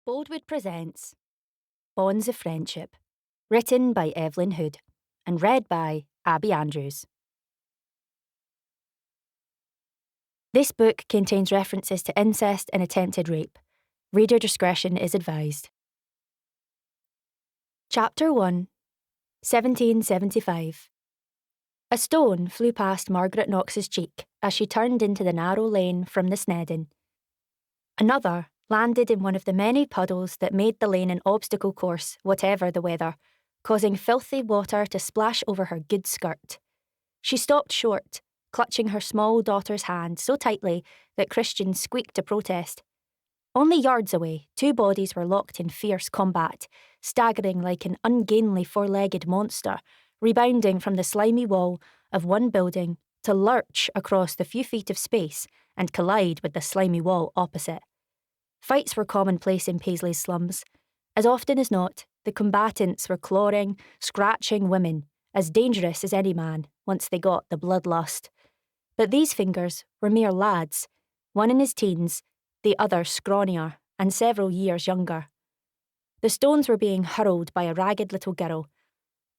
Boldwood presents Bonds of Friendship, written by Evelyn Hood and read by Abby Andrews. This book contains references to incest and attempted rape. Reader discretion is advised. Chapter 1, 1775. A stone flew past Margaret Knox's cheek as she turned into the narrow lane from the Snedden. Another landed in one of the many puddles that made the lane an obstacle course, whatever the weather, causing filthy water to splash over her good skirt. She stopped short, clutching her small daughter's hand so tightly that Christian squeaked a protest. Only yards away, two bodies were locked in fierce combat, staggering like an ungainly four-legged monster, rebounding from the slimy wall of one building to lurch across the few feet of space and collide with the slimy wall opposite. Fights were commonplace in Paisley's slums. As often as not, the combatants were clawing, scratching women, as dangerous as any man once they got the bloodlust. But these fingers were mere lads, one in his teens, the other scrawnier and several years younger. The stones were being hurled by a ragged little girl,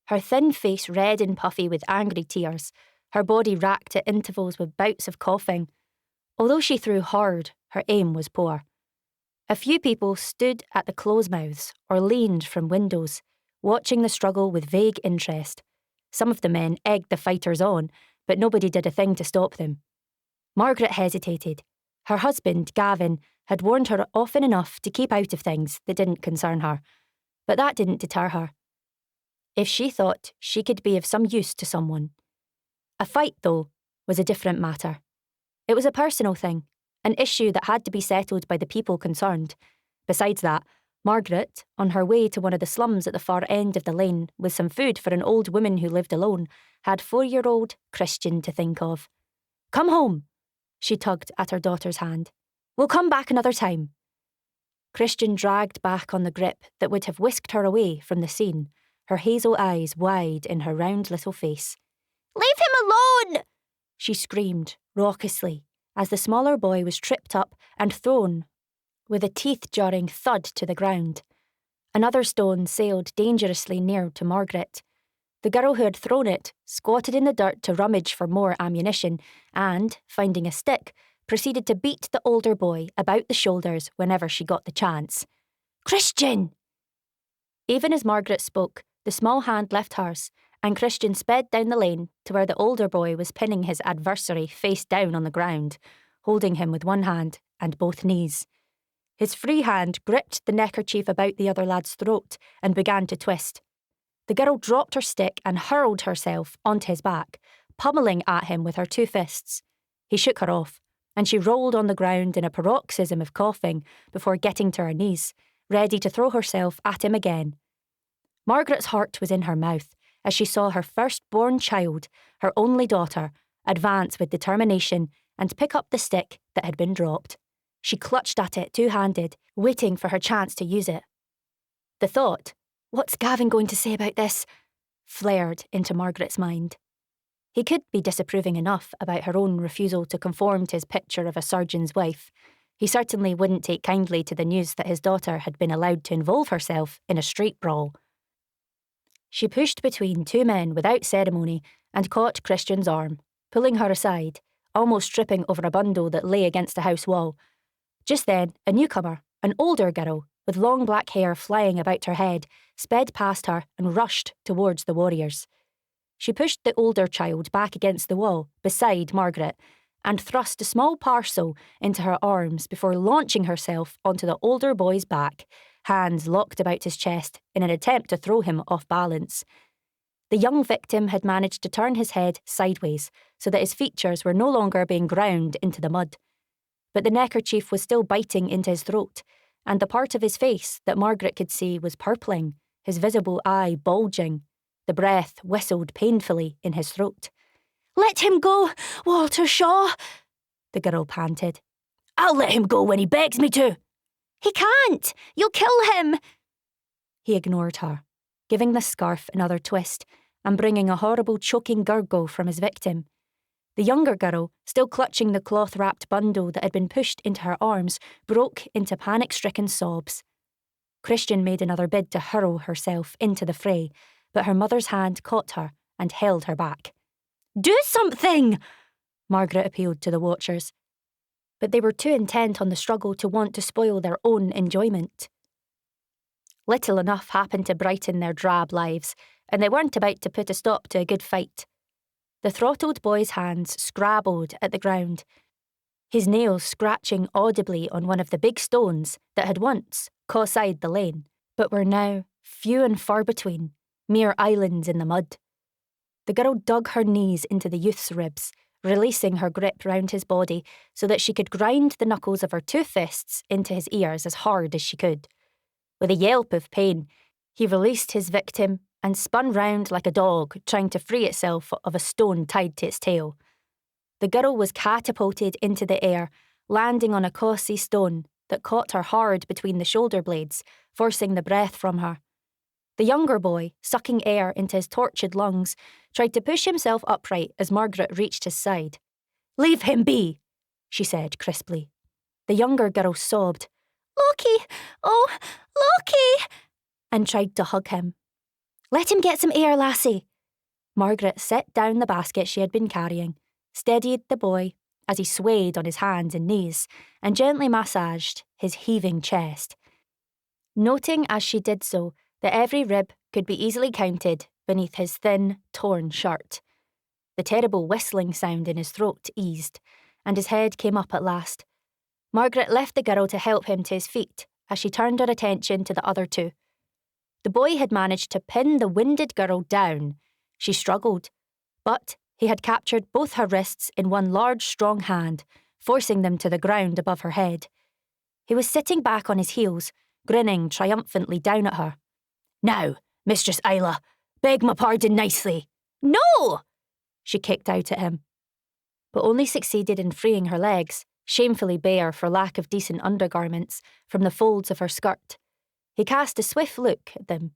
her thin face red and puffy with angry tears, her body racked at intervals with bouts of coughing. Although she threw hard, her aim was poor. A few people stood at the close mouths or leaned from windows, watching the struggle with vague interest. Some of the men egged the fighters on, but nobody did a thing to stop them. Margaret hesitated. Her husband, Gavin, had warned her often enough to keep out of things that didn't concern her, but that didn't deter her. If she thought she could be of some use to someone. A fight, though, was a different matter. It was a personal thing, an issue that had to be settled by the people concerned. Besides that, Margaret, on her way to one of the slums at the far end of the lane with some food for an old woman who lived alone, had 4-year-old Christian to think of. "Come home," she tugged at her daughter's hand. "We'll come back another time." Christian dragged back on the grip that would have whisked her away from the scene, her hazel eyes wide in her round little face. "Leave him alone!" she screamed raucously, as the smaller boy was tripped up and thrown with a teeth-jarring thud to the ground. Another stone sailed dangerously near to Margaret. The girl who had thrown it squatted in the dirt to rummage for more ammunition and, finding a stick, proceeded to beat the older boy about the shoulders whenever she got the chance. "Christian!" Even as Margaret spoke, the small hand left hers, and Christian sped down the lane to where the older boy was pinning his adversary face down on the ground, holding him with one hand and both knees. His free hand gripped the neckerchief about the other lad's throat and began to twist. The girl dropped her stick and hurled herself onto his back, pummeling at him with her two fists. He shook her off, and she rolled on the ground in a paroxysm of coughing before getting to her knees, ready to throw herself at him again. Margaret's heart was in her mouth as she saw her firstborn child, her only daughter, advance with determination and pick up the stick that had been dropped. She clutched at it two-handed, waiting for her chance to use it. The thought, "What's Gavin going to say about this?" flared into Margaret's mind. He could be disapproving enough about her own refusal to conform to his picture of a surgeon's wife. He certainly wouldn't take kindly to the news that his daughter had been allowed to involve herself in a street brawl. She pushed between two men without ceremony and caught Christian's arm, pulling her aside, almost tripping over a bundle that lay against the house wall. Just then, a newcomer, an older girl, with long black hair flying about her head, sped past her and rushed towards the warriors. She pushed the older child back against the wall, beside Margaret, and thrust a small parcel into her arms before launching herself onto the older boy's back, hands locked about his chest in an attempt to throw him off balance. The young victim had managed to turn his head sideways so that his features were no longer being ground into the mud. But the neckerchief was still biting into his throat, and the part of his face that Margaret could see was purpling, his visible eye bulging. The breath whistled painfully in his throat. "Let him go, Walter Shaw," the girl panted. "I'll let him go when he begs me to." "He can't! You'll kill him!" He ignored her, giving the scarf another twist and bringing a horrible choking gurgle from his victim. The younger girl, still clutching the cloth-wrapped bundle that had been pushed into her arms, broke into panic-stricken sobs. Christian made another bid to hurl herself into the fray, but her mother's hand caught her and held her back. "Do something!" Margaret appealed to the watchers. But they were too intent on the struggle to want to spoil their own enjoyment. Little enough happened to brighten their drab lives, and they weren't about to put a stop to a good fight. The throttled boy's hands scrabbled at the ground, his nails scratching audibly on one of the big stones that had once caught-side the lane, but were now few and far between, mere islands in the mud. The girl dug her knees into the youth's ribs, releasing her grip round his body so that she could grind the knuckles of her two fists into his ears as hard as she could. With a yelp of pain, he released his victim and spun round like a dog trying to free itself of a stone tied to its tail. The girl was catapulted into the air, landing on a costly stone that caught her hard between the shoulder blades, forcing the breath from her. The younger boy, sucking air into his tortured lungs, tried to push himself upright as Margaret reached his side. "Leave him be," she said crisply. The younger girl sobbed, "Loki! Oh, Loki!" and tried to hug him. "Let him get some air, lassie." Margaret set down the basket she had been carrying, steadied the boy as he swayed on his hands and knees, and gently massaged his heaving chest. Noting as she did so that every rib could be easily counted beneath his thin, torn shirt. The terrible whistling sound in his throat eased, and his head came up at last. Margaret left the girl to help him to his feet as she turned her attention to the other two. The boy had managed to pin the winded girl down. She struggled, but he had captured both her wrists in one large, strong hand, forcing them to the ground above her head. He was sitting back on his heels, grinning triumphantly down at her. "Now, Mistress Islay, beg my pardon nicely." "No!" she kicked out at him, but only succeeded in freeing her legs, shamefully bare for lack of decent undergarments, from the folds of her skirt. He cast a swift look at them,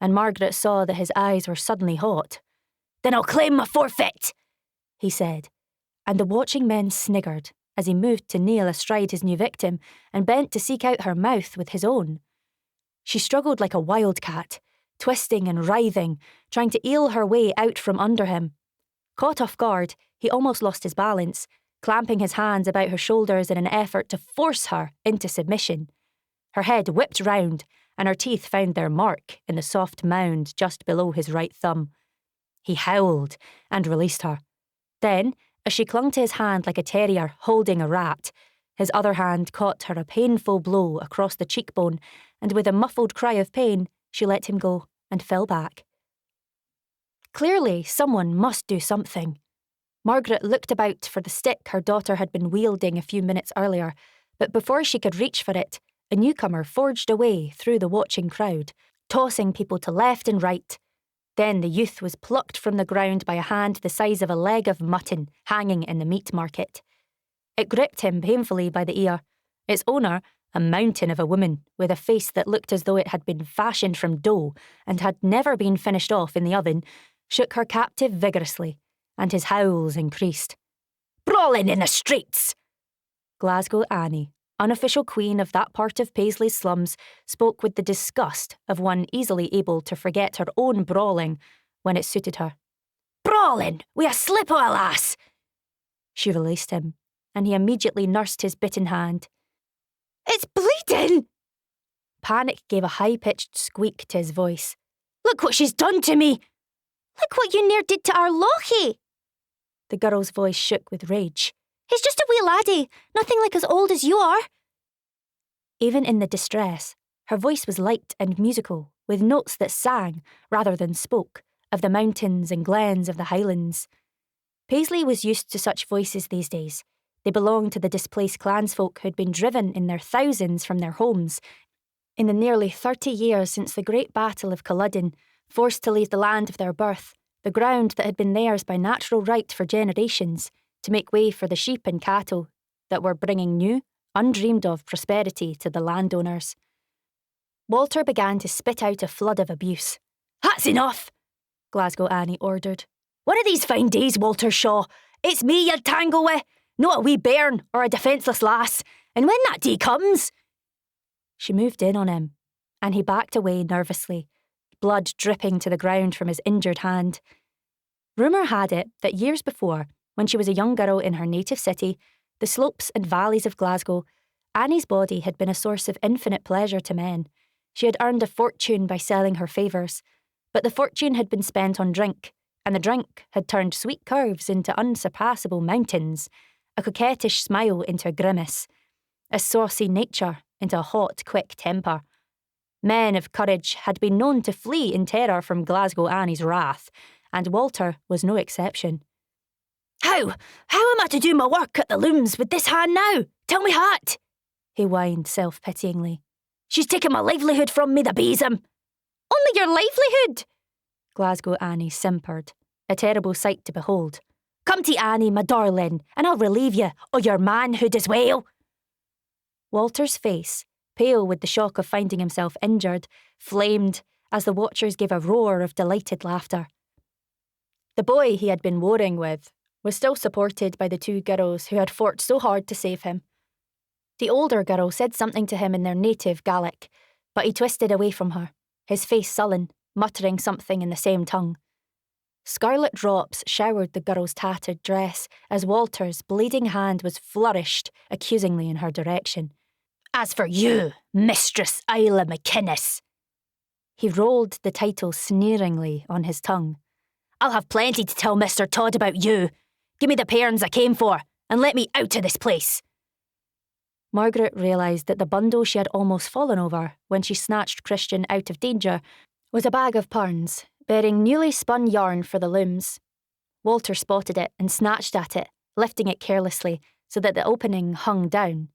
and Margaret saw that his eyes were suddenly hot. "Then I'll claim my forfeit," he said, and the watching men sniggered as he moved to kneel astride his new victim and bent to seek out her mouth with his own. She struggled like a wildcat, twisting and writhing, trying to eel her way out from under him. Caught off guard, he almost lost his balance, clamping his hands about her shoulders in an effort to force her into submission. Her head whipped round, and her teeth found their mark in the soft mound just below his right thumb. He howled and released her. Then, as she clung to his hand like a terrier holding a rat, his other hand caught her a painful blow across the cheekbone, and with a muffled cry of pain, she let him go and fell back. Clearly, someone must do something. Margaret looked about for the stick her daughter had been wielding a few minutes earlier, but before she could reach for it, a newcomer forged away through the watching crowd, tossing people to left and right. Then the youth was plucked from the ground by a hand the size of a leg of mutton hanging in the meat market. It gripped him painfully by the ear. Its owner, a mountain of a woman with a face that looked as though it had been fashioned from dough and had never been finished off in the oven, shook her captive vigorously, and his howls increased. "Brawling in the streets!" Glasgow Annie, unofficial queen of that part of Paisley's slums, spoke with the disgust of one easily able to forget her own brawling when it suited her. "Brawling wi' a slip o' a lass!" She released him, and he immediately nursed his bitten hand. "It's bleeding!" Panic gave a high-pitched squeak to his voice. "Look what she's done to me! Look what you near did to our Loki!" The girl's voice shook with rage. "He's just a wee laddie, nothing like as old as you are." Even in the distress, her voice was light and musical, with notes that sang, rather than spoke, of the mountains and glens of the Highlands. Paisley was used to such voices these days. They belonged to the displaced clansfolk who'd been driven in their thousands from their homes in the nearly 30 years since the Great Battle of Culloden, forced to leave the land of their birth, the ground that had been theirs by natural right for generations, to make way for the sheep and cattle that were bringing new, undreamed-of prosperity to the landowners. Walter began to spit out a flood of abuse. "That's enough," Glasgow Annie ordered. "One of these fine days, Walter Shaw, it's me you'll tangle with, not a wee bairn or a defenceless lass, and when that day comes—" She moved in on him, and he backed away nervously, blood dripping to the ground from his injured hand. Rumour had it that years before, when she was a young girl in her native city, the slopes and valleys of Glasgow, Annie's body had been a source of infinite pleasure to men. She had earned a fortune by selling her favours, but the fortune had been spent on drink, and the drink had turned sweet curves into unsurpassable mountains, a coquettish smile into a grimace, a saucy nature into a hot, quick temper. Men of courage had been known to flee in terror from Glasgow Annie's wrath, and Walter was no exception. How am I to do my work at the looms with this hand now? Tell me hot, he whined self-pityingly. She's taken my livelihood from me, the besom. Only your livelihood? Glasgow Annie simpered, a terrible sight to behold. Come to Annie, my darling, and I'll relieve you of your manhood as well. Walter's face, pale with the shock of finding himself injured, flamed as the watchers gave a roar of delighted laughter. The boy he had been warring with was still supported by the two girls who had fought so hard to save him. The older girl said something to him in their native Gaelic, but he twisted away from her, his face sullen, muttering something in the same tongue. Scarlet drops showered the girl's tattered dress as Walter's bleeding hand was flourished accusingly in her direction. As for you, Mistress Islay McInnes, he rolled the title sneeringly on his tongue. I'll have plenty to tell Mr. Todd about you. Give me the pairns I came for, and let me out of this place. Margaret realised that the bundle she had almost fallen over when she snatched Christian out of danger was a bag of parns, bearing newly spun yarn for the looms. Walter spotted it and snatched at it, lifting it carelessly so that the opening hung down.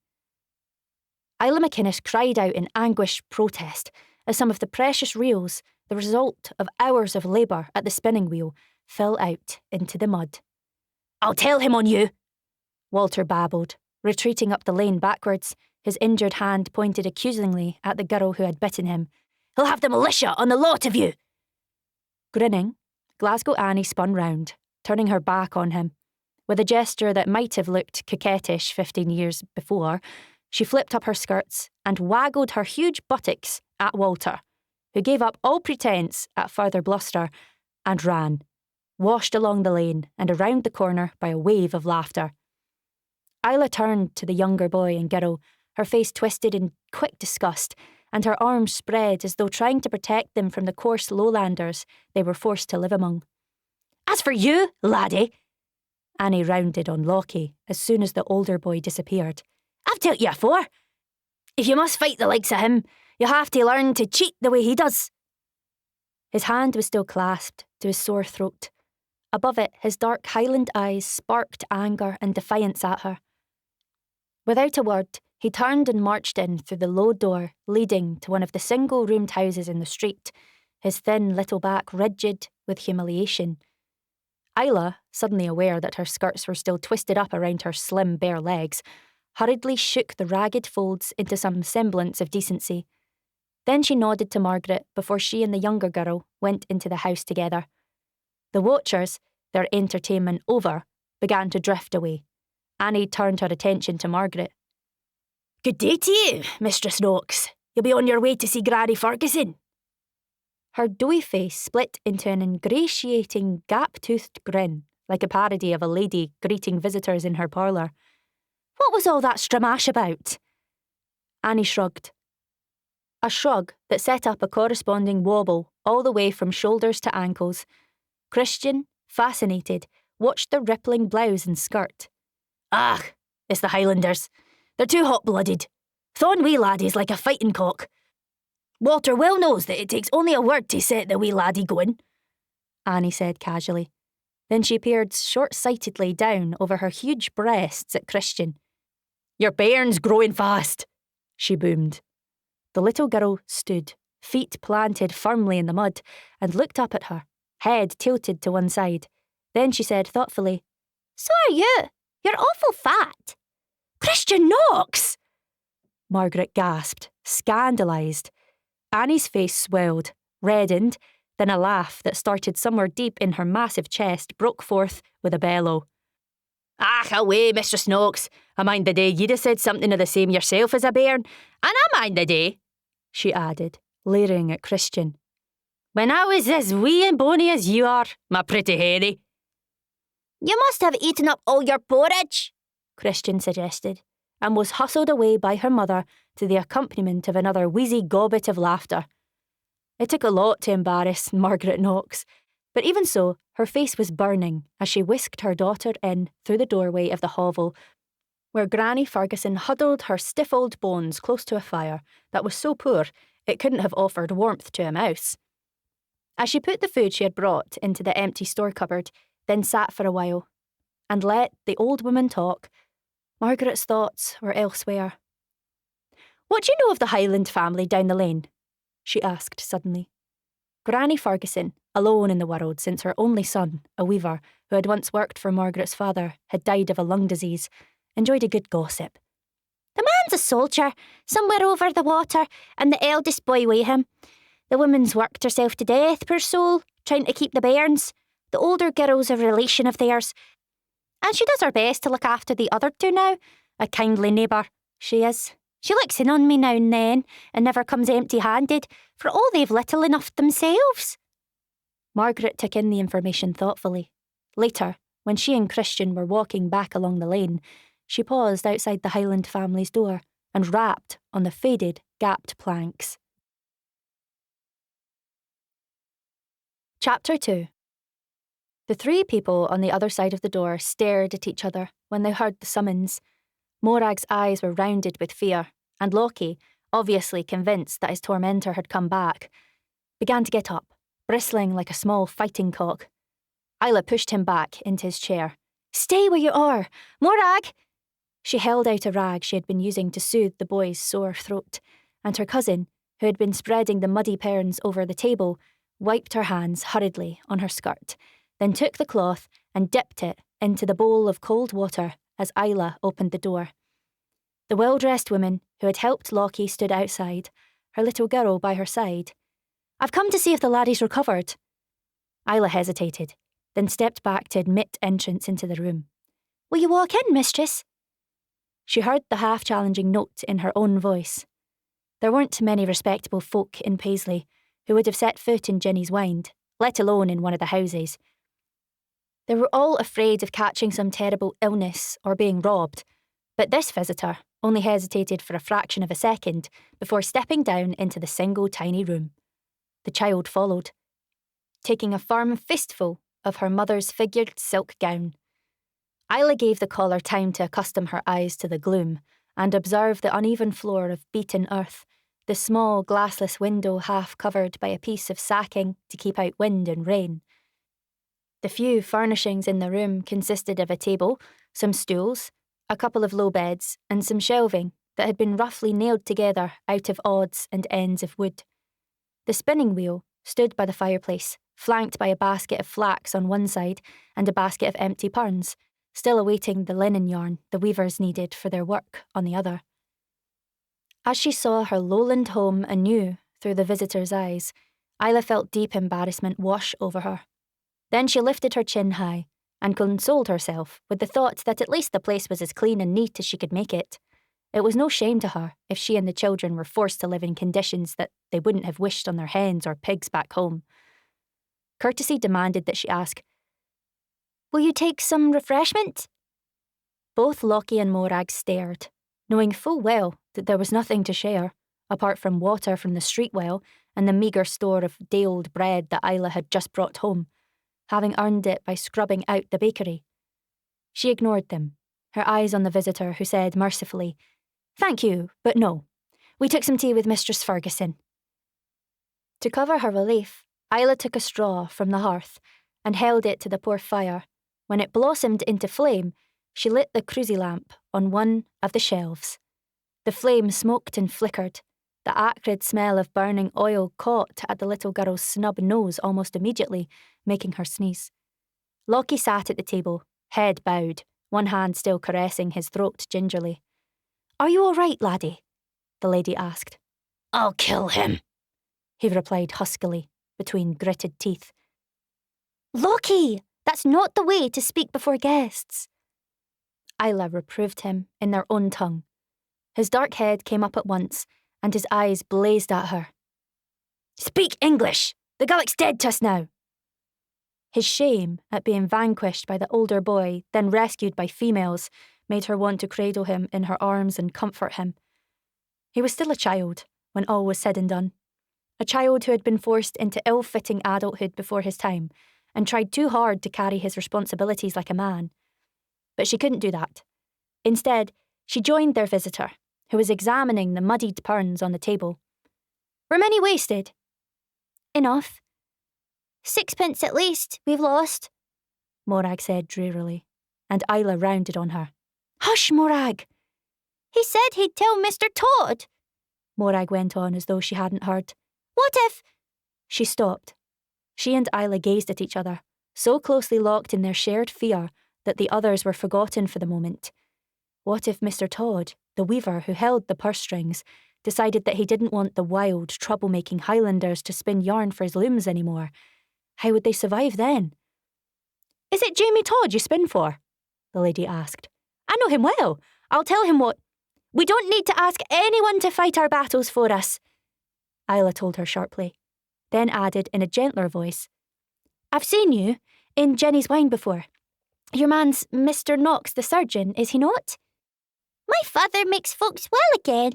Islay McInnes cried out in anguished protest as some of the precious reels, the result of hours of labour at the spinning wheel, fell out into the mud. I'll tell him on you, Walter babbled, retreating up the lane backwards, his injured hand pointed accusingly at the girl who had bitten him. He'll have the militia on the lot of you. Grinning, Glasgow Annie spun round, turning her back on him. With a gesture that might have looked coquettish 15 years before, she flipped up her skirts and waggled her huge buttocks at Walter, who gave up all pretence at further bluster and ran, washed along the lane and around the corner by a wave of laughter. Islay turned to the younger boy and girl, her face twisted in quick disgust, and her arms spread as though trying to protect them from the coarse lowlanders they were forced to live among. As for you, laddie, Annie rounded on Lockie as soon as the older boy disappeared. I've told you afore. If you must fight the likes of him, you'll have to learn to cheat the way he does. His hand was still clasped to his sore throat. Above it, his dark Highland eyes sparked anger and defiance at her. Without a word, he turned and marched in through the low door leading to one of the single-roomed houses in the street, his thin little back rigid with humiliation. Islay, suddenly aware that her skirts were still twisted up around her slim, bare legs, hurriedly shook the ragged folds into some semblance of decency. Then she nodded to Margaret before she and the younger girl went into the house together. The watchers, their entertainment over, began to drift away. Annie turned her attention to Margaret. Good day to you, Mistress Knox. You'll be on your way to see Granny Ferguson. Her doughy face split into an ingratiating, gap-toothed grin, like a parody of a lady greeting visitors in her parlour. What was all that stramash about? Annie shrugged. A shrug that set up a corresponding wobble all the way from shoulders to ankles. Christian, fascinated, watched the rippling blouse and skirt. Ah, it's the Highlanders. They're too hot-blooded. Thorn wee laddies like a fighting cock. Walter well knows that it takes only a word to set the wee laddie going, Annie said casually. Then she peered short-sightedly down over her huge breasts at Christian. Your bairn's growing fast, she boomed. The little girl stood, feet planted firmly in the mud, and looked up at her, head tilted to one side. Then she said thoughtfully, So are you. You're awful fat. Christian Knox! Margaret gasped, scandalised. Annie's face swelled, reddened, then a laugh that started somewhere deep in her massive chest broke forth with a bellow. Ah, away, Mistress Knox. I mind the day you'd have said something of the same yourself as a bairn, and I mind the day, she added, leering at Christian. "When I was as wee and bony as you are, my pretty Harry." "You must have eaten up all your porridge," Christian suggested, and was hustled away by her mother to the accompaniment of another wheezy gobbet of laughter. It took a lot to embarrass Margaret Knox, but even so, her face was burning as she whisked her daughter in through the doorway of the hovel, where Granny Ferguson huddled her stiff old bones close to a fire that was so poor it couldn't have offered warmth to a mouse. As she put the food she had brought into the empty store cupboard, then sat for a while, and let the old woman talk, Margaret's thoughts were elsewhere. "What do you know of the Highland family down the lane?" she asked suddenly. Granny Ferguson, alone in the world since her only son, a weaver, who had once worked for Margaret's father, had died of a lung disease, enjoyed a good gossip. "The man's a soldier, somewhere over the water, and the eldest boy wi' him. The woman's worked herself to death, poor soul, trying to keep the bairns. The older girl's a relation of theirs, and she does her best to look after the other two now. A kindly neighbour, she is. She looks in on me now and then, and never comes empty-handed, for all they've little enough themselves." Margaret took in the information thoughtfully. Later, when she and Christian were walking back along the lane, she paused outside the Highland family's door and rapped on the faded, gapped planks. Chapter 2. The three people on the other side of the door stared at each other when they heard the summons. Morag's eyes were rounded with fear, and Lockie, obviously convinced that his tormentor had come back, began to get up, bristling like a small fighting cock. Islay pushed him back into his chair. "Stay where you are! Morag!" She held out a rag she had been using to soothe the boy's sore throat, and her cousin, who had been spreading the muddy perns over the table, wiped her hands hurriedly on her skirt, then took the cloth and dipped it into the bowl of cold water as Islay opened the door. The well-dressed woman who had helped Lockie stood outside, her little girl by her side. "I've come to see if the laddie's recovered." Islay hesitated, then stepped back to admit entrance into the room. "Will you walk in, mistress?" She heard the half-challenging note in her own voice. There weren't many respectable folk in Paisley who would have set foot in Ginny's Wynd, let alone in one of the houses. They were all afraid of catching some terrible illness or being robbed, but this visitor only hesitated for a fraction of a second before stepping down into the single tiny room. The child followed, taking a firm fistful of her mother's figured silk gown. Islay gave the caller time to accustom her eyes to the gloom and observe the uneven floor of beaten earth, the small glassless window half covered by a piece of sacking to keep out wind and rain. The few furnishings in the room consisted of a table, some stools, a couple of low beds, and some shelving that had been roughly nailed together out of odds and ends of wood. The spinning wheel stood by the fireplace, flanked by a basket of flax on one side and a basket of empty perns, still awaiting the linen yarn the weavers needed for their work on the other. As she saw her lowland home anew through the visitor's eyes, Islay felt deep embarrassment wash over her. Then she lifted her chin high and consoled herself with the thought that at least the place was as clean and neat as she could make it. It was no shame to her if she and the children were forced to live in conditions that they wouldn't have wished on their hens or pigs back home. Courtesy demanded that she ask, "Will you take some refreshment?" Both Lockie and Morag stared, knowing full well that there was nothing to share, apart from water from the street well and the meagre store of day-old bread that Islay had just brought home, having earned it by scrubbing out the bakery. She ignored them, her eyes on the visitor, who said mercifully, "Thank you, but no. We took some tea with Mistress Ferguson." To cover her relief, Islay took a straw from the hearth and held it to the poor fire. When it blossomed into flame, she lit the cruisy lamp on one of the shelves. The flame smoked and flickered. The acrid smell of burning oil caught at the little girl's snub nose almost immediately, making her sneeze. Lockie sat at the table, head bowed, one hand still caressing his throat gingerly. "Are you all right, laddie?" the lady asked. "I'll kill him," he replied huskily, between gritted teeth. "Lockie, that's not the way to speak before guests." Islay reproved him in their own tongue. His dark head came up at once, and his eyes blazed at her. Speak English! The Gaelic's dead to us now! His shame at being vanquished by the older boy, then rescued by females, made her want to cradle him in her arms and comfort him. He was still a child, when all was said and done. A child who had been forced into ill-fitting adulthood before his time, and tried too hard to carry his responsibilities like a man. But she couldn't do that. Instead, she joined their visitor, who was examining the muddied perns on the table. Were many wasted? Enough. 6 pence at least, we've lost, Morag said drearily, and Islay rounded on her. Hush, Morag! He said he'd tell Mr. Todd, Morag went on as though she hadn't heard. What if... She stopped. She and Islay gazed at each other, so closely locked in their shared fear that the others were forgotten for the moment. What if Mr. Todd, the weaver who held the purse strings, decided that he didn't want the wild, troublemaking Highlanders to spin yarn for his looms anymore? How would they survive then? Is it Jamie Todd you spin for? The lady asked. I know him well. I'll tell him what... We don't need to ask anyone to fight our battles for us, Islay told her sharply, then added in a gentler voice. I've seen you in Jenny's wine before. Your man's Mr. Knox the surgeon, is he not? My father makes folks well again.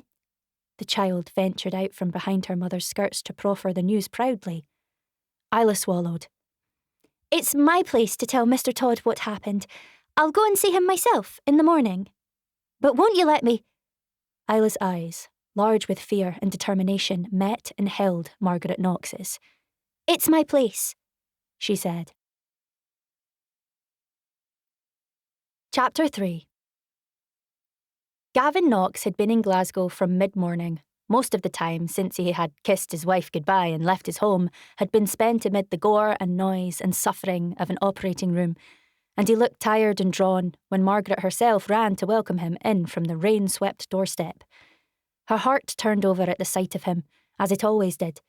The child ventured out from behind her mother's skirts to proffer the news proudly. Islay swallowed. It's my place to tell Mr. Todd what happened. I'll go and see him myself in the morning. But won't you let me... Islay's eyes, large with fear and determination, met and held Margaret Knox's. It's my place, she said. Chapter 3. Gavin Knox had been in Glasgow from mid-morning. Most of the time, since he had kissed his wife goodbye and left his home, had been spent amid the gore and noise and suffering of an operating room, and he looked tired and drawn when Margaret herself ran to welcome him in from the rain-swept doorstep. Her heart turned over at the sight of him, as it always did.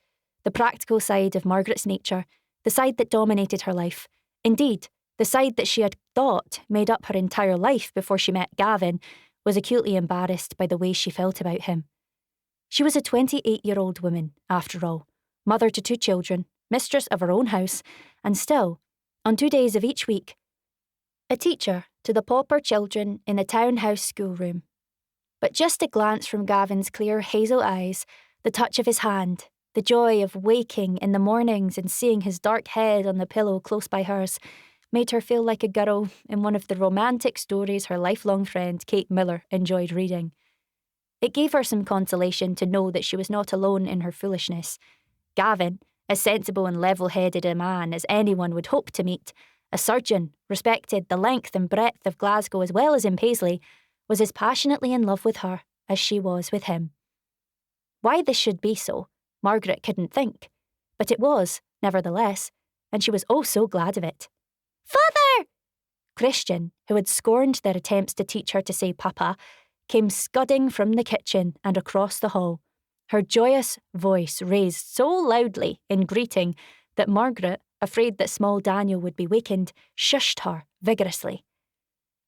The practical side of Margaret's nature, the side that dominated her life, indeed, the side that she had thought made up her entire life before she met Gavin, was acutely embarrassed by the way she felt about him. She was a 28-year-old woman, after all, mother to 2 children, mistress of her own house, and still, on 2 days of each week, a teacher to the pauper children in the townhouse schoolroom. But just a glance from Gavin's clear hazel eyes, the touch of his hand, the joy of waking in the mornings and seeing his dark head on the pillow close by hers, made her feel like a girl in one of the romantic stories her lifelong friend Kate Miller enjoyed reading. It gave her some consolation to know that she was not alone in her foolishness. Gavin, as sensible and level-headed a man as anyone would hope to meet, a surgeon, respected the length and breadth of Glasgow as well as in Paisley, was as passionately in love with her as she was with him. Why this should be so, Margaret couldn't think, but it was, nevertheless, and she was oh so glad of it. Father! Christian, who had scorned their attempts to teach her to say papa, came scudding from the kitchen and across the hall, her joyous voice raised so loudly in greeting that Margaret, afraid that small Daniel would be wakened, shushed her vigorously.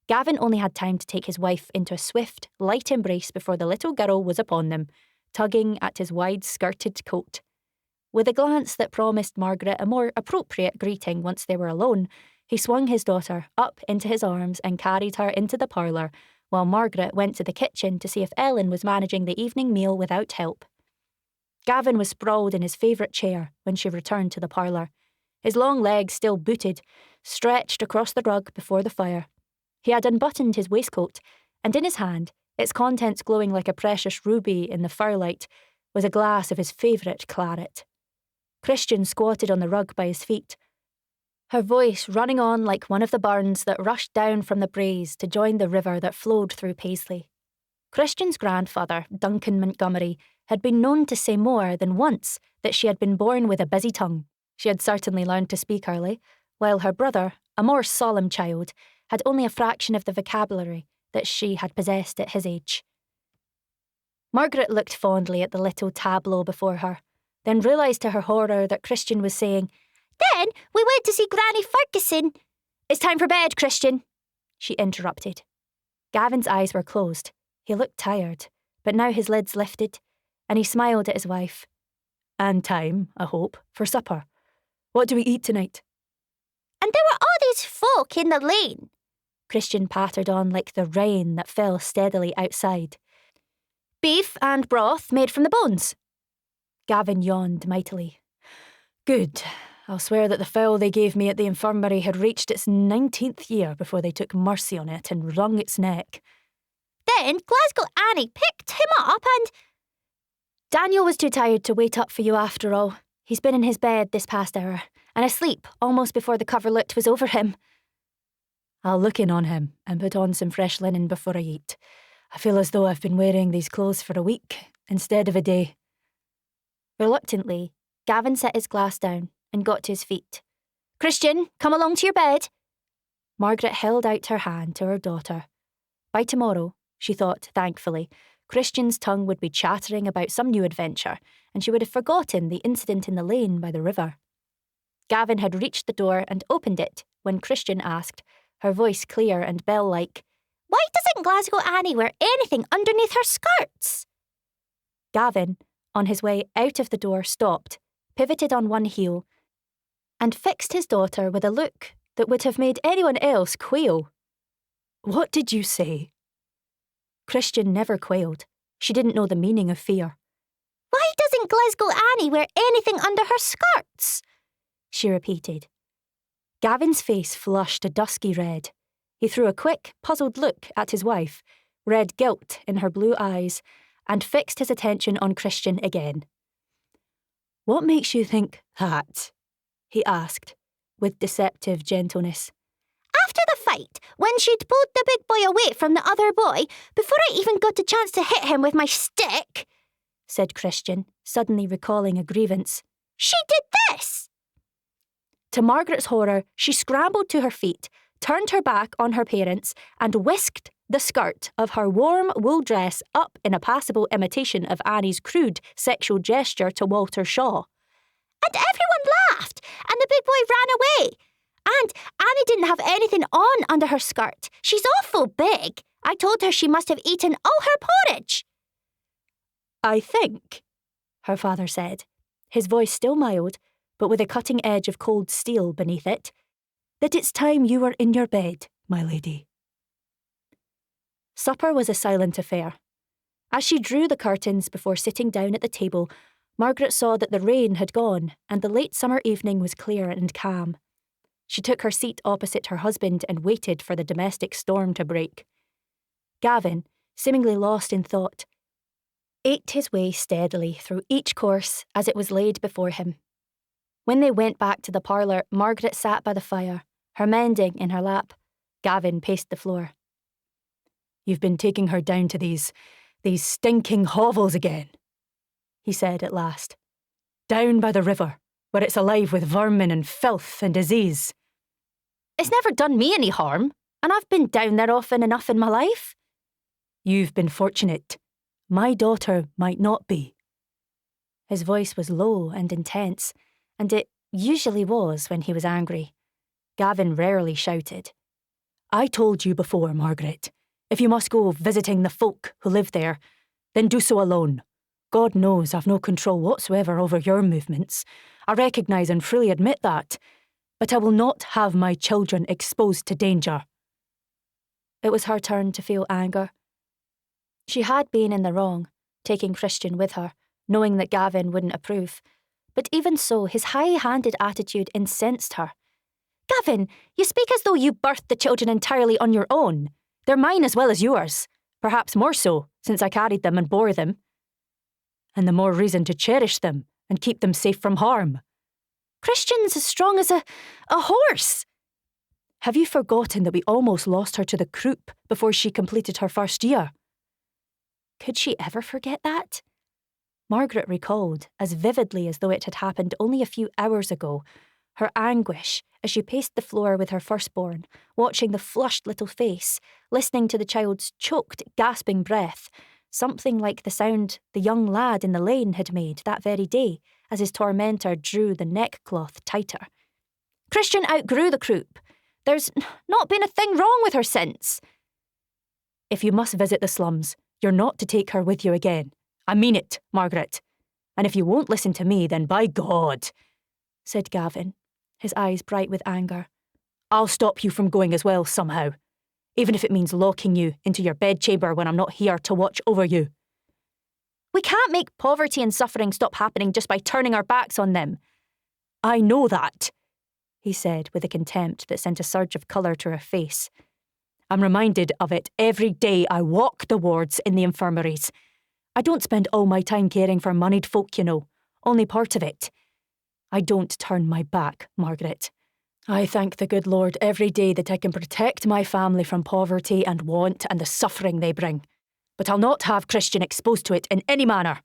Gavin only had time to take his wife into a swift, light embrace before the little girl was upon them, tugging at his wide-skirted coat. With a glance that promised Margaret a more appropriate greeting once they were alone, he swung his daughter up into his arms and carried her into the parlour, while Margaret went to the kitchen to see if Ellen was managing the evening meal without help. Gavin was sprawled in his favourite chair when she returned to the parlour, his long legs still booted, stretched across the rug before the fire. He had unbuttoned his waistcoat, and in his hand, its contents glowing like a precious ruby in the firelight, was a glass of his favourite claret. Christian squatted on the rug by his feet, her voice running on like one of the burns that rushed down from the braes to join the river that flowed through Paisley. Christian's grandfather, Duncan Montgomery, had been known to say more than once that she had been born with a busy tongue. She had certainly learned to speak early, while her brother, a more solemn child, had only a fraction of the vocabulary that she had possessed at his age. Margaret looked fondly at the little tableau before her, then realised to her horror that Christian was saying, "Then we went to see Granny Ferguson." "It's time for bed, Christian," she interrupted. Gavin's eyes were closed. He looked tired, but now his lids lifted, and he smiled at his wife. And time, I hope, for supper. What do we eat tonight? And there were all these folk in the lane. Christian pattered on like the rain that fell steadily outside. Beef and broth made from the bones. Gavin yawned mightily. Good. I'll swear that the fowl they gave me at the infirmary had reached its 19th year before they took mercy on it and wrung its neck. Then Glasgow Annie picked him up and... Daniel was too tired to wait up for you after all. He's been in his bed this past hour, and asleep almost before the coverlet was over him. I'll look in on him and put on some fresh linen before I eat. I feel as though I've been wearing these clothes for a week instead of a day. Reluctantly, Gavin set his glass down and got to his feet. Christian, come along to your bed. Margaret held out her hand to her daughter. By tomorrow, she thought thankfully, Christian's tongue would be chattering about some new adventure, and she would have forgotten the incident in the lane by the river. Gavin had reached the door and opened it when Christian asked, her voice clear and bell-like, Why doesn't Glasgow Annie wear anything underneath her skirts? Gavin, on his way out of the door, stopped, pivoted on one heel, and fixed his daughter with a look that would have made anyone else quail. What did you say? Christian never quailed. She didn't know the meaning of fear. Why doesn't Glasgow Annie wear anything under her skirts? She repeated. Gavin's face flushed a dusky red. He threw a quick, puzzled look at his wife, read guilt in her blue eyes, and fixed his attention on Christian again. What makes you think that? He asked, with deceptive gentleness. After the fight, when she'd pulled the big boy away from the other boy, before I even got a chance to hit him with my stick, said Christian, suddenly recalling a grievance. She did this! To Margaret's horror, she scrambled to her feet, turned her back on her parents, and whisked the skirt of her warm wool dress up in a passable imitation of Annie's crude sexual gesture to Walter Shaw. And everyone laughed, and the big boy ran away. And Annie didn't have anything on under her skirt. She's awful big. I told her she must have eaten all her porridge. I think, her father said, his voice still mild, but with a cutting edge of cold steel beneath it, that it's time you were in your bed, my lady. Supper was a silent affair. As she drew the curtains before sitting down at the table, Margaret saw that the rain had gone and the late summer evening was clear and calm. She took her seat opposite her husband and waited for the domestic storm to break. Gavin, seemingly lost in thought, ate his way steadily through each course as it was laid before him. When they went back to the parlour, Margaret sat by the fire, her mending in her lap. Gavin paced the floor. You've been taking her down to these stinking hovels again, he said at last. Down by the river, where it's alive with vermin and filth and disease. It's never done me any harm, and I've been down there often enough in my life. You've been fortunate. My daughter might not be. His voice was low and intense, and it usually was when he was angry. Gavin rarely shouted. I told you before, Margaret, if you must go visiting the folk who live there, then do so alone. God knows I've no control whatsoever over your movements. I recognise and freely admit that, but I will not have my children exposed to danger. It was her turn to feel anger. She had been in the wrong, taking Christian with her, knowing that Gavin wouldn't approve. But even so, his high-handed attitude incensed her. Gavin, you speak as though you birthed the children entirely on your own. They're mine as well as yours, perhaps more so, since I carried them and bore them. And the more reason to cherish them and keep them safe from harm. Christian's as strong as a horse. Have you forgotten that we almost lost her to the croup before she completed her first year? Could she ever forget that? Margaret recalled, as vividly as though it had happened only a few hours ago, her anguish as she paced the floor with her firstborn, watching the flushed little face, listening to the child's choked, gasping breath, something like the sound the young lad in the lane had made that very day as his tormentor drew the neckcloth tighter. Christian outgrew the croup. There's not been a thing wrong with her since. If you must visit the slums, you're not to take her with you again. I mean it, Margaret. And if you won't listen to me, then by God, said Gavin, his eyes bright with anger, I'll stop you from going as well somehow, even if it means locking you into your bedchamber when I'm not here to watch over you. We can't make poverty and suffering stop happening just by turning our backs on them. I know that, he said with a contempt that sent a surge of colour to her face. I'm reminded of it every day I walk the wards in the infirmaries. I don't spend all my time caring for moneyed folk, you know, only part of it. I don't turn my back, Margaret. I thank the good Lord every day that I can protect my family from poverty and want and the suffering they bring. But I'll not have Christian exposed to it in any manner.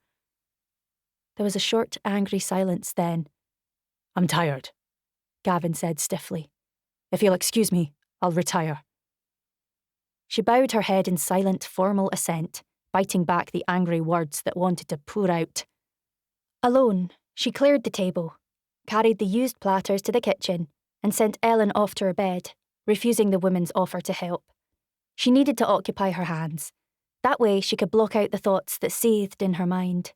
There was a short, angry silence then. I'm tired, Gavin said stiffly. If you'll excuse me, I'll retire. She bowed her head in silent, formal assent, biting back the angry words that wanted to pour out. Alone, she cleared the table, carried the used platters to the kitchen, and sent Ellen off to her bed, refusing the woman's offer to help. She needed to occupy her hands. That way she could block out the thoughts that seethed in her mind.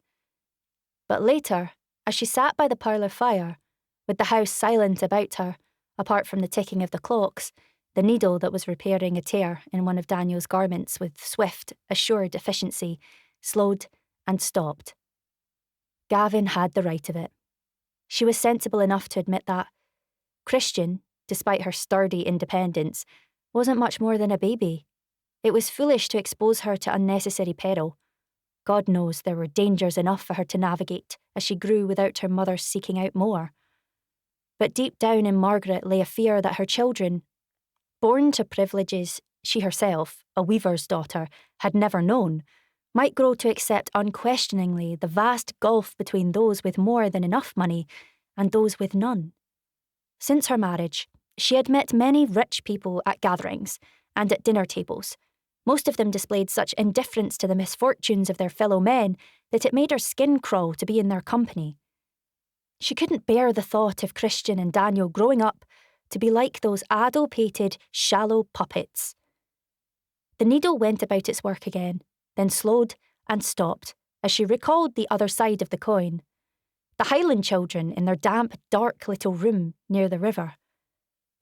But later, as she sat by the parlour fire, with the house silent about her, apart from the ticking of the clocks, the needle that was repairing a tear in one of Daniel's garments with swift, assured efficiency, slowed and stopped. Gavin had the right of it. She was sensible enough to admit that. Christian, despite her sturdy independence, wasn't much more than a baby. It was foolish to expose her to unnecessary peril. God knows there were dangers enough for her to navigate as she grew without her mother seeking out more. But deep down in Margaret lay a fear that her children, born to privileges she herself, a weaver's daughter, had never known, might grow to accept unquestioningly the vast gulf between those with more than enough money and those with none. Since her marriage, she had met many rich people at gatherings and at dinner tables. Most of them displayed such indifference to the misfortunes of their fellow men that it made her skin crawl to be in their company. She couldn't bear the thought of Christian and Daniel growing up to be like those addle-pated, shallow puppets. The needle went about its work again, then slowed and stopped as she recalled the other side of the coin. The Highland children in their damp, dark little room near the river.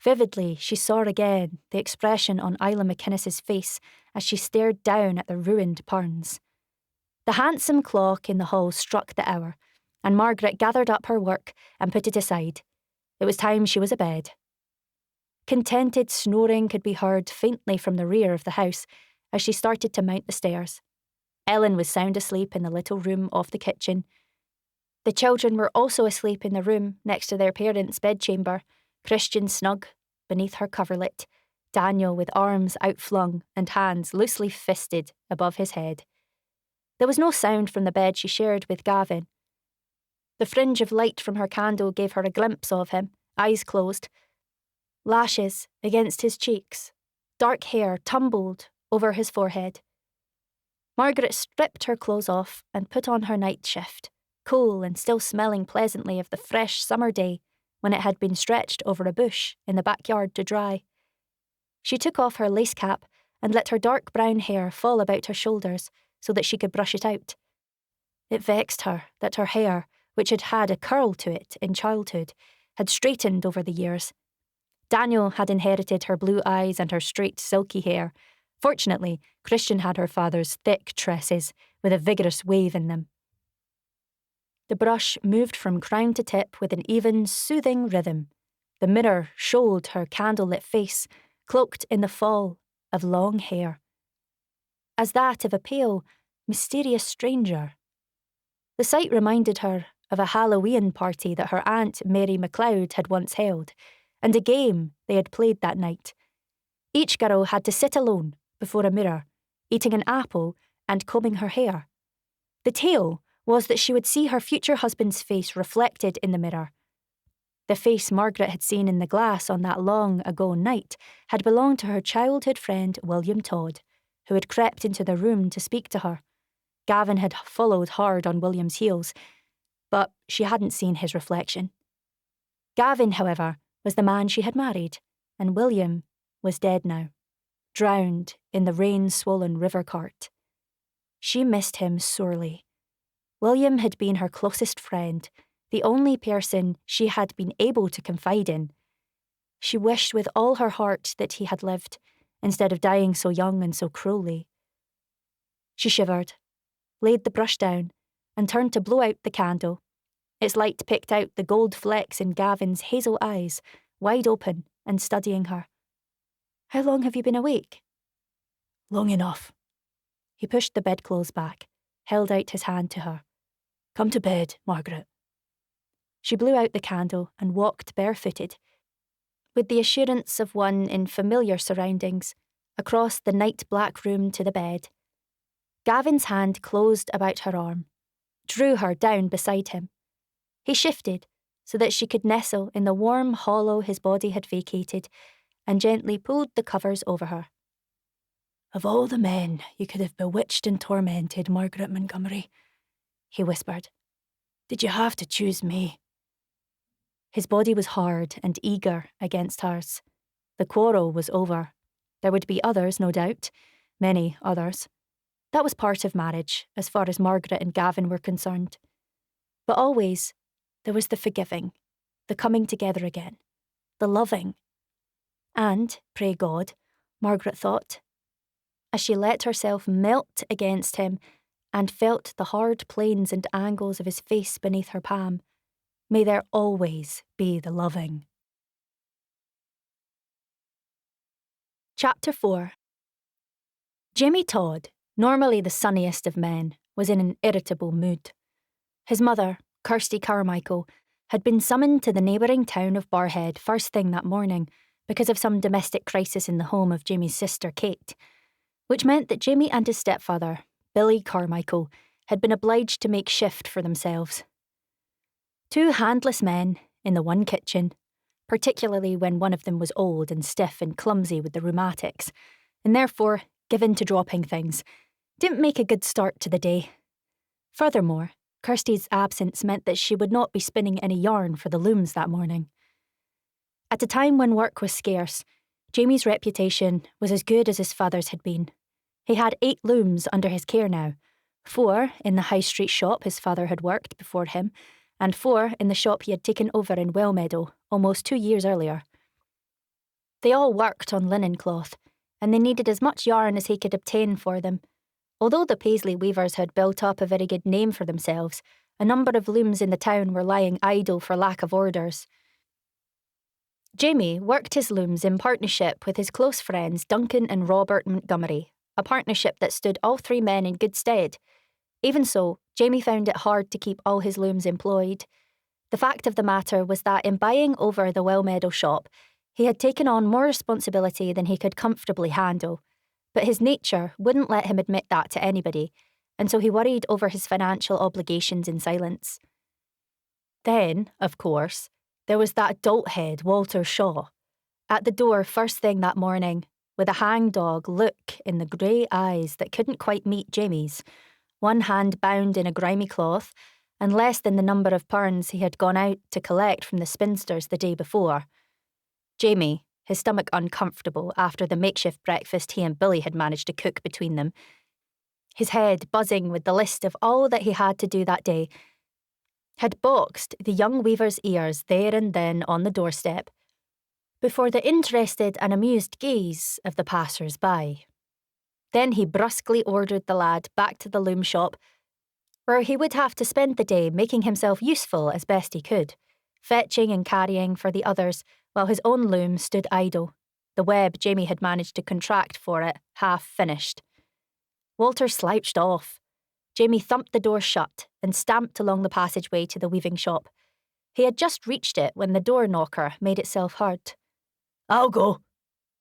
Vividly, she saw again the expression on Islay McInnes's face as she stared down at the ruined parns. The handsome clock in the hall struck the hour, and Margaret gathered up her work and put it aside. It was time she was abed. Contented snoring could be heard faintly from the rear of the house as she started to mount the stairs. Ellen was sound asleep in the little room off the kitchen. The children were also asleep in the room next to their parents' bedchamber, Christian snug beneath her coverlet, Daniel with arms outflung and hands loosely fisted above his head. There was no sound from the bed she shared with Gavin. The fringe of light from her candle gave her a glimpse of him, eyes closed, lashes against his cheeks, dark hair tumbled over his forehead. Margaret stripped her clothes off and put on her night shift, cool and still smelling pleasantly of the fresh summer day when it had been stretched over a bush in the backyard to dry. She took off her lace cap and let her dark brown hair fall about her shoulders so that she could brush it out. It vexed her that her hair, which had had a curl to it in childhood, had straightened over the years. Daniel had inherited her blue eyes and her straight, silky hair. Fortunately, Christian had her father's thick tresses, with a vigorous wave in them. The brush moved from crown to tip with an even, soothing rhythm. The mirror showed her candlelit face, cloaked in the fall of long hair, as that of a pale, mysterious stranger. The sight reminded her of a Halloween party that her aunt Mary MacLeod had once held, and a game they had played that night. Each girl had to sit alone before a mirror, eating an apple and combing her hair. The tale was that she would see her future husband's face reflected in the mirror. The face Margaret had seen in the glass on that long ago night had belonged to her childhood friend William Todd, who had crept into the room to speak to her. Gavin had followed hard on William's heels, but she hadn't seen his reflection. Gavin, however, was the man she had married, and William was dead now, drowned in the rain-swollen river cart. She missed him sorely. William had been her closest friend, the only person she had been able to confide in. She wished with all her heart that he had lived, instead of dying so young and so cruelly. She shivered, laid the brush down, and turned to blow out the candle. Its light picked out the gold flecks in Gavin's hazel eyes, wide open and studying her. "How long have you been awake?" "Long enough." He pushed the bedclothes back, held out his hand to her. "Come to bed, Margaret." She blew out the candle and walked barefooted, with the assurance of one in familiar surroundings, across the night-black room to the bed. Gavin's hand closed about her arm, drew her down beside him. He shifted so that she could nestle in the warm hollow his body had vacated, and gently pulled the covers over her. "Of all the men you could have bewitched and tormented, Margaret Montgomery," he whispered, "did you have to choose me?" His body was hard and eager against hers. The quarrel was over. There would be others, no doubt, many others. That was part of marriage, as far as Margaret and Gavin were concerned. But always, there was the forgiving, the coming together again, the loving. And, pray God, Margaret thought, as she let herself melt against him and felt the hard planes and angles of his face beneath her palm, may there always be the loving. Chapter 4. Jamie Todd, normally the sunniest of men, was in an irritable mood. His mother, Kirsty Carmichael, had been summoned to the neighbouring town of Barhead first thing that morning because of some domestic crisis in the home of Jamie's sister Kate, which meant that Jamie and his stepfather, Billy Carmichael, had been obliged to make shift for themselves. Two handless men in the one kitchen, particularly when one of them was old and stiff and clumsy with the rheumatics, and therefore given to dropping things, didn't make a good start to the day. Furthermore, Kirsty's absence meant that she would not be spinning any yarn for the looms that morning. At a time when work was scarce, Jamie's reputation was as good as his father's had been. He had 8 looms under his care now, 4 in the high street shop his father had worked before him, and 4 in the shop he had taken over in Wellmeadow almost 2 years earlier. They all worked on linen cloth, and they needed as much yarn as he could obtain for them. Although the Paisley weavers had built up a very good name for themselves, a number of looms in the town were lying idle for lack of orders. Jamie worked his looms in partnership with his close friends Duncan and Robert Montgomery, a partnership that stood all 3 men in good stead. Even so, Jamie found it hard to keep all his looms employed. The fact of the matter was that in buying over the Wellmeadow shop, he had taken on more responsibility than he could comfortably handle. But his nature wouldn't let him admit that to anybody, and so he worried over his financial obligations in silence. Then, of course, there was that dolthead Walter Shaw, at the door first thing that morning, with a hangdog look in the grey eyes that couldn't quite meet Jamie's, one hand bound in a grimy cloth, and less than the number of pounds he had gone out to collect from the spinsters the day before. Jamie, his stomach uncomfortable after the makeshift breakfast he and Billy had managed to cook between them, his head buzzing with the list of all that he had to do that day, had boxed the young weaver's ears there and then on the doorstep, before the interested and amused gaze of the passers-by. Then he brusquely ordered the lad back to the loom shop, where he would have to spend the day making himself useful as best he could, fetching and carrying for the others, while his own loom stood idle, the web Jamie had managed to contract for it half finished. Walter slouched off. Jamie thumped the door shut and stamped along the passageway to the weaving shop. He had just reached it when the door knocker made itself heard. "I'll go,"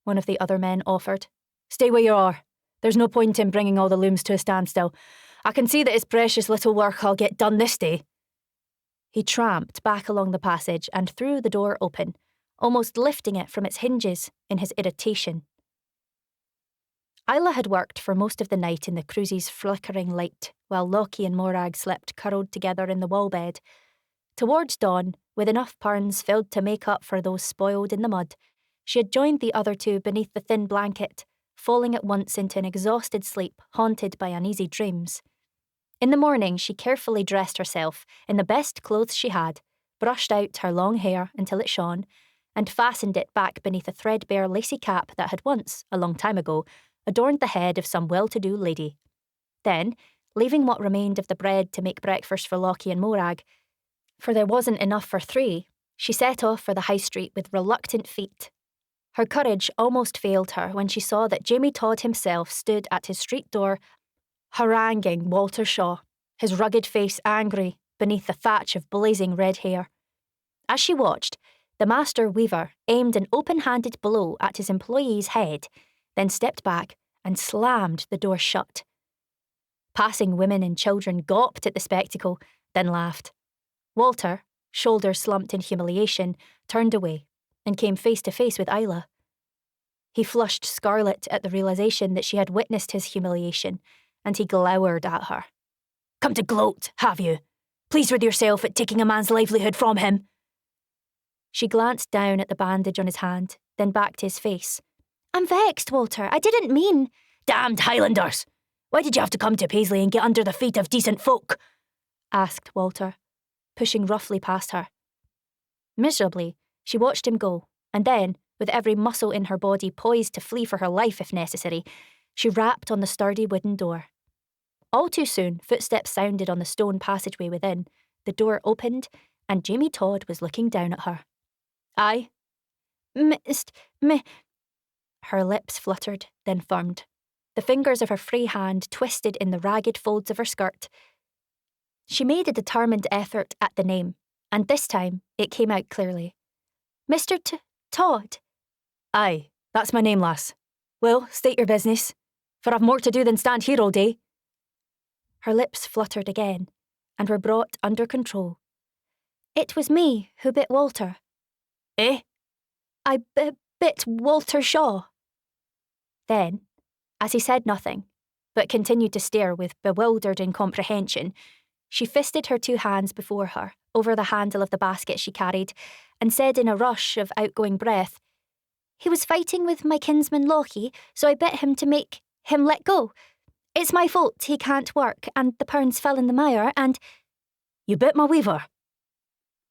one of the other men offered. "Stay where you are. There's no point in bringing all the looms to a standstill. I can see that it's precious little work I'll get done this day." He tramped back along the passage and threw the door open, almost lifting it from its hinges in his irritation. Islay had worked for most of the night in the cruise's flickering light, while Lockie and Morag slept curled together in the wall bed. Towards dawn, with enough parns filled to make up for those spoiled in the mud, she had joined the other 2 beneath the thin blanket, falling at once into an exhausted sleep haunted by uneasy dreams. In the morning, she carefully dressed herself in the best clothes she had, brushed out her long hair until it shone, and fastened it back beneath a threadbare lacy cap that had once, a long time ago, adorned the head of some well-to-do lady. Then, leaving what remained of the bread to make breakfast for Lockie and Morag, for there wasn't enough for 3, she set off for the high street with reluctant feet. Her courage almost failed her when she saw that Jamie Todd himself stood at his street door, haranguing Walter Shaw, his rugged face angry beneath the thatch of blazing red hair. As she watched, the master weaver aimed an open-handed blow at his employee's head, then stepped back and slammed the door shut. Passing women and children gawped at the spectacle, then laughed. Walter, shoulders slumped in humiliation, turned away and came face to face with Islay. He flushed scarlet at the realization that she had witnessed his humiliation, and he glowered at her. "Come to gloat, have you? Pleased with yourself at taking a man's livelihood from him?" She glanced down at the bandage on his hand, then back to his face. "I'm vexed, Walter. I didn't mean—" "Damned Highlanders! Why did you have to come to Paisley and get under the feet of decent folk?" asked Walter, pushing roughly past her. Miserably, she watched him go, and then, with every muscle in her body poised to flee for her life if necessary, she rapped on the sturdy wooden door. All too soon, footsteps sounded on the stone passageway within, the door opened, and Jamie Todd was looking down at her. "Aye?" Her lips fluttered, then firmed. The fingers of her free hand twisted in the ragged folds of her skirt. She made a determined effort at the name, and this time it came out clearly. "Mr. Todd?" "Aye, that's my name, lass. Well, state your business, for I've more to do than stand here all day." Her lips fluttered again, and were brought under control. "It was me who bit Walter." "Eh?" "I bit Walter Shaw." Then, as he said nothing, but continued to stare with bewildered incomprehension, she fisted her 2 hands before her, over the handle of the basket she carried, and said in a rush of outgoing breath, "He was fighting with my kinsman Lockie, so I bit him to make him let go. It's my fault he can't work, and the pounds fell in the mire, and—" "You bit my weaver?"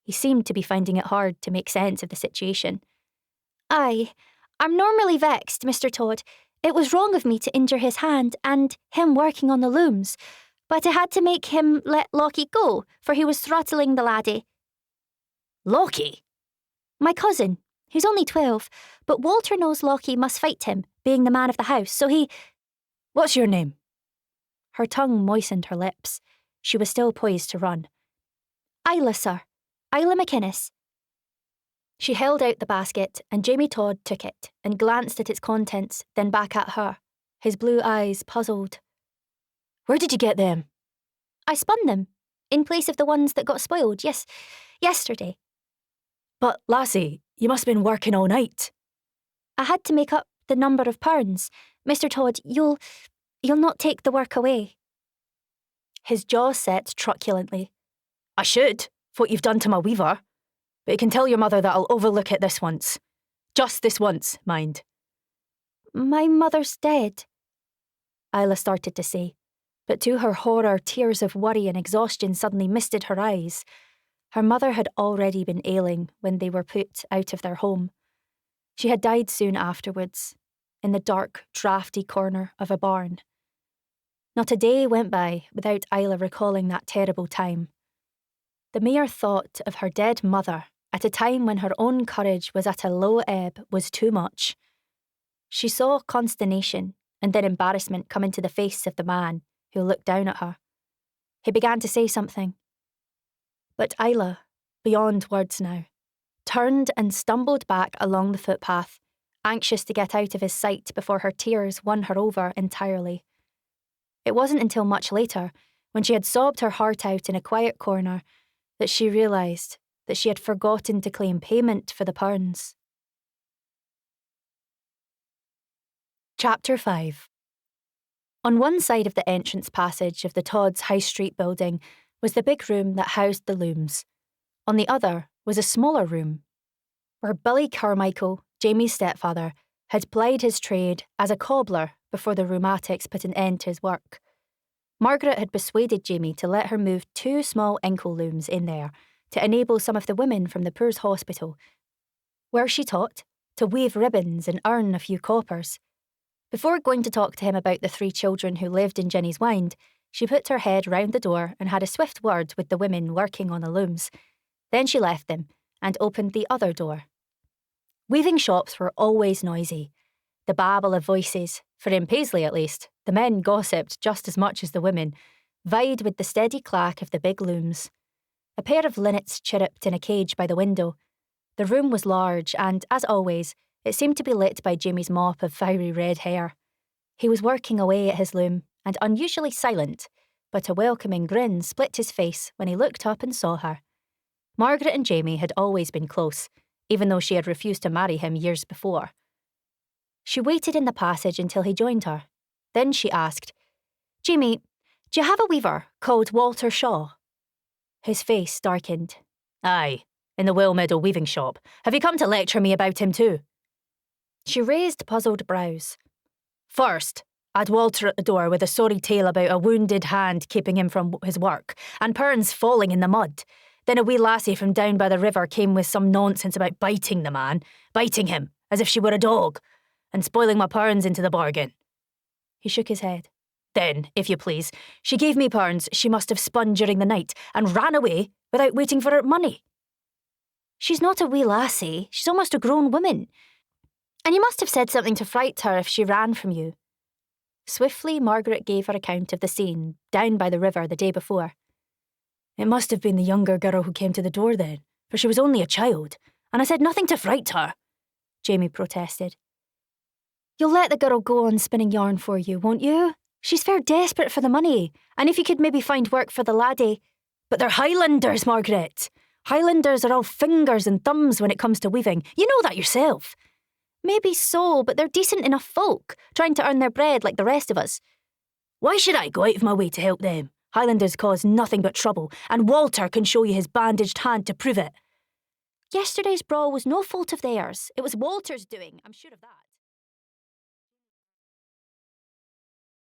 He seemed to be finding it hard to make sense of the situation. "Aye, I'm normally vexed, Mr. Todd. It was wrong of me to injure his hand, and him working on the looms, but I had to make him let Lockie go, for he was throttling the laddie." "Lockie?" "My cousin. He's only 12, but Walter knows Lockie must fight him, being the man of the house, so he—" "What's your name?" Her tongue moistened her lips. She was still poised to run. "Islay, sir. Islay McInnes." She held out the basket, and Jamie Todd took it and glanced at its contents, then back at her, his blue eyes puzzled. "Where did you get them?" "I spun them, in place of the ones that got spoiled, yesterday." "But, lassie, you must have been working all night." "I had to make up the number of pounds. Mr. Todd, you'll not take the work away." His jaw set truculently. "I should, for what you've done to my weaver. But you can tell your mother that I'll overlook it this once. Just this once, mind." "My mother's dead," Islay started to say, but to her horror, tears of worry and exhaustion suddenly misted her eyes. Her mother had already been ailing when they were put out of their home. She had died soon afterwards, in the dark, draughty corner of a barn. Not a day went by without Islay recalling that terrible time. The mere thought of her dead mother, at a time when her own courage was at a low ebb, was too much. She saw consternation and then embarrassment come into the face of the man who looked down at her. He began to say something. But Islay, beyond words now, turned and stumbled back along the footpath, anxious to get out of his sight before her tears won her over entirely. It wasn't until much later, when she had sobbed her heart out in a quiet corner, that she realised that she had forgotten to claim payment for the pounds. Chapter 5. On one side of the entrance passage of the Todd's High Street building was the big room that housed the looms. On the other was a smaller room, where Billy Carmichael, Jamie's stepfather, had plied his trade as a cobbler before the rheumatics put an end to his work. Margaret had persuaded Jamie to let her move 2 small inkle looms in there to enable some of the women from the Poor's Hospital, where she taught, to weave ribbons and earn a few coppers. Before going to talk to him about the 3 children who lived in Jenny's Wynd, she put her head round the door and had a swift word with the women working on the looms. Then she left them and opened the other door. Weaving shops were always noisy. The babble of voices, for in Paisley at least, the men gossiped just as much as the women, vied with the steady clack of the big looms. A pair of linnets chirruped in a cage by the window. The room was large and, as always, it seemed to be lit by Jamie's mop of fiery red hair. He was working away at his loom, and unusually silent, but a welcoming grin split his face when he looked up and saw her. Margaret and Jamie had always been close, even though she had refused to marry him years before. She waited in the passage until he joined her. Then she asked, "Jamie, do you have a weaver called Walter Shaw?" His face darkened. "Aye, in the Well Meadow weaving shop. Have you come to lecture me about him too?" She raised puzzled brows. "First, I'd Walter at the door with a sorry tale about a wounded hand keeping him from his work, and Perns falling in the mud. Then a wee lassie from down by the river came with some nonsense about biting the man, biting him, as if she were a dog, and spoiling my Perns into the bargain." He shook his head. "Then, if you please, she gave me Perns she must have spun during the night, and ran away without waiting for her money." "She's not a wee lassie, she's almost a grown woman. And you must have said something to fright her if she ran from you." Swiftly, Margaret gave her account of the scene down by the river the day before. "It must have been the younger girl who came to the door then, for she was only a child, and I said nothing to fright her," Jamie protested. "You'll let the girl go on spinning yarn for you, won't you? She's fair desperate for the money, and if you could maybe find work for the laddie—" "But they're Highlanders, Margaret. Highlanders are all fingers and thumbs when it comes to weaving. You know that yourself." "Maybe so, but they're decent enough folk, trying to earn their bread like the rest of us." "Why should I go out of my way to help them? Highlanders cause nothing but trouble, and Walter can show you his bandaged hand to prove it." "Yesterday's brawl was no fault of theirs. It was Walter's doing, I'm sure of that."